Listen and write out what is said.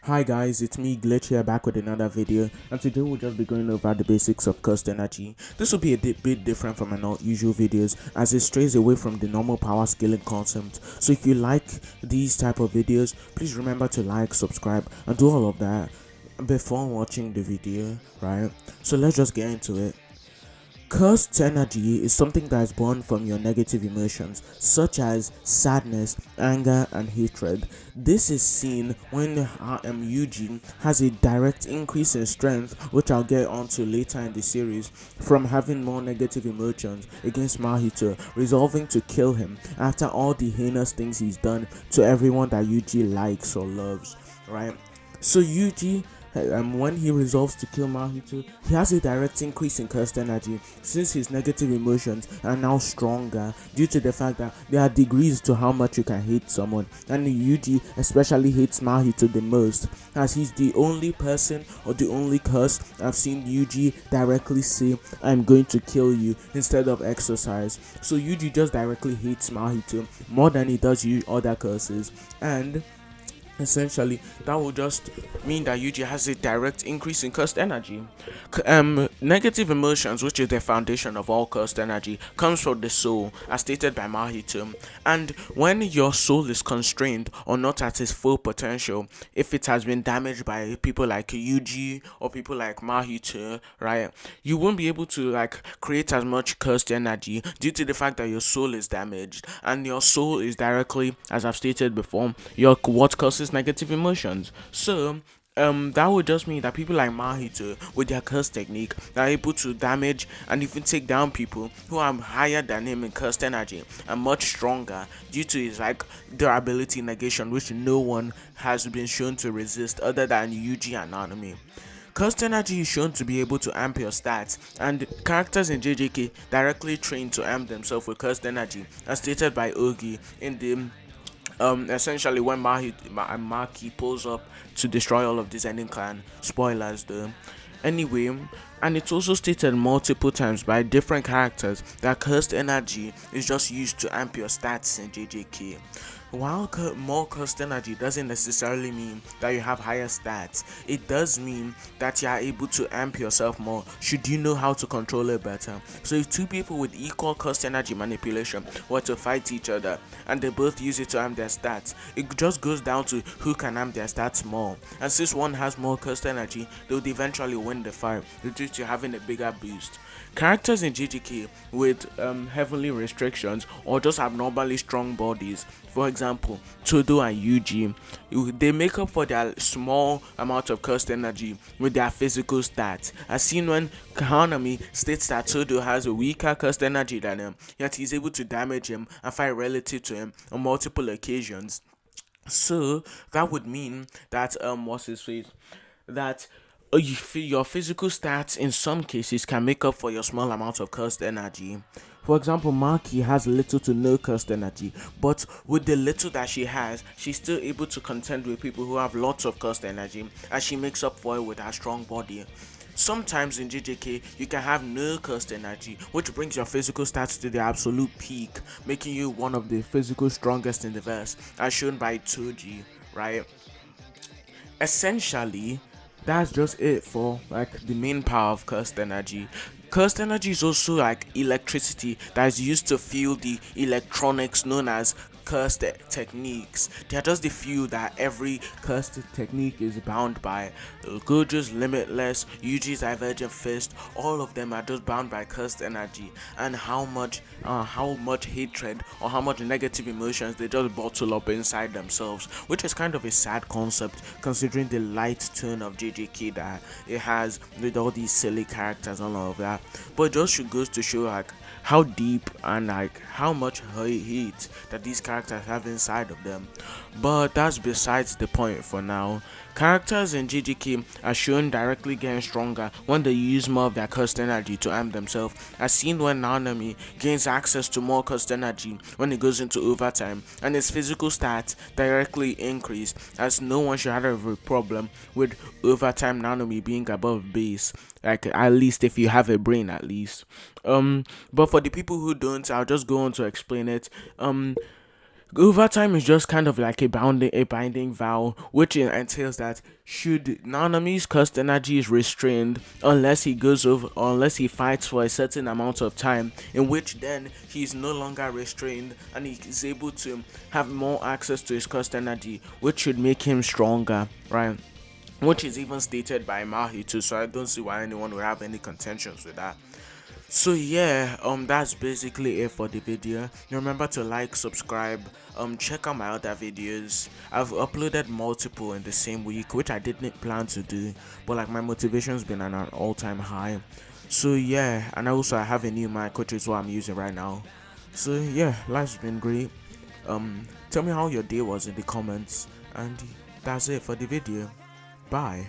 Hi guys, it's me Glitch here back with another video, and today we'll just be going over the basics of cursed energy. This will be a bit different from my usual videos as it strays away from the normal power scaling concept. So if you like these type of videos, please remember to like, subscribe and do all of that before watching the video, right? So let's just get into it. Cursed energy is something that is born from your negative emotions, such as sadness, anger, and hatred. This is seen when Yuji has a direct increase in strength, which I'll get onto later in the series, from having more negative emotions against Mahito, resolving to kill him after all the heinous things he's done to everyone that Yuji likes or loves, right? So Yuji, when he resolves to kill Mahito, he has a direct increase in cursed energy since his negative emotions are now stronger due to the fact that there are degrees to how much you can hate someone, and Yuji especially hates Mahito the most as he's the only person or the only curse I've seen Yuji directly say I'm going to kill you instead of exercise. So Yuji just directly hates Mahito more than he does other curses, and essentially that will just mean that Yuji has a direct increase in cursed energy. Negative emotions, which is the foundation of all cursed energy, comes from the soul as stated by Mahito, and when your soul is constrained or not at its full potential, if it has been damaged by people like Yuji or people like Mahito, right, you won't be able to like create as much cursed energy due to the fact that your soul is damaged, and your soul is directly, as I've stated before, your what causes negative emotions. So that would just mean that people like Mahito with their curse technique are able to damage and even take down people who are higher than him in cursed energy and much stronger due to his like durability negation, which no one has been shown to resist other than Yuji and Nanami. Cursed energy is shown to be able to amp your stats, and characters in JJK directly train to amp themselves with cursed energy, as stated by Ogi in the essentially when Maki pulls up to destroy all of the Zenin clan. Spoilers though. Anyway, and it's also stated multiple times by different characters that cursed energy is just used to amp your stats in JJK. While more cursed energy doesn't necessarily mean that you have higher stats, it does mean that you are able to amp yourself more should you know how to control it better. So if two people with equal cursed energy manipulation were to fight each other and they both use it to amp their stats, it just goes down to who can amp their stats more. And since one has more cursed energy, they would eventually win the fight due to having a bigger boost. Characters in GGK with heavily restrictions or just abnormally strong bodies, for example, Todo and Yuji, they make up for their small amount of cursed energy with their physical stats. As seen when Hanami states that Todo has a weaker cursed energy than him, yet he's able to damage him and fight relative to him on multiple occasions. So that would mean that what's his face? That your physical stats in some cases can make up for your small amount of cursed energy. For example, Maki has little to no cursed energy, but with the little that she has, she's still able to contend with people who have lots of cursed energy, as she makes up for it with her strong body. Sometimes in JJK, you can have no cursed energy, which brings your physical stats to the absolute peak, making you one of the physical strongest in the verse, as shown by Toji, right? Essentially, that's just it for like the main power of cursed energy. Cursed energy is also like electricity that is used to fuel the electronics known as cursed techniques. They're just the few that every cursed technique is bound by. Gojo's Limitless, Yuji's Divergent Fist, all of them are just bound by cursed energy, and how much hatred or how much negative emotions they just bottle up inside themselves, which is kind of a sad concept considering the light tone of JJK that it has with all these silly characters and all of that. But it just goes to show like how deep and like how much hate that these characters have inside of them. But that's besides the point for now. Characters in GGK are shown directly getting stronger when they use more of their cursed energy to amp themselves, as seen when Nanami gains access to more cursed energy when it goes into overtime, and his physical stats directly increase, as no one should have a problem with overtime Nanami being above base, like at least if you have a brain at least. But for the people who don't, I'll just go on to explain it. Overtime is just kind of like a binding vow, which entails that should Nanami's cursed energy is restrained unless he fights for a certain amount of time, in which then he is no longer restrained and he is able to have more access to his cursed energy, which should make him stronger, right? Which is even stated by Mahi too, so I don't see why anyone would have any contentions with that. So yeah, that's basically it for the video. Remember to like, subscribe, check out my other videos. I've uploaded multiple in the same week, which I didn't plan to do, but like my motivation's been at an all-time high. So yeah, and I have a new mic, which is what I'm using right now. So yeah, life's been great. Tell me how your day was in the comments, and that's it for the video. Bye.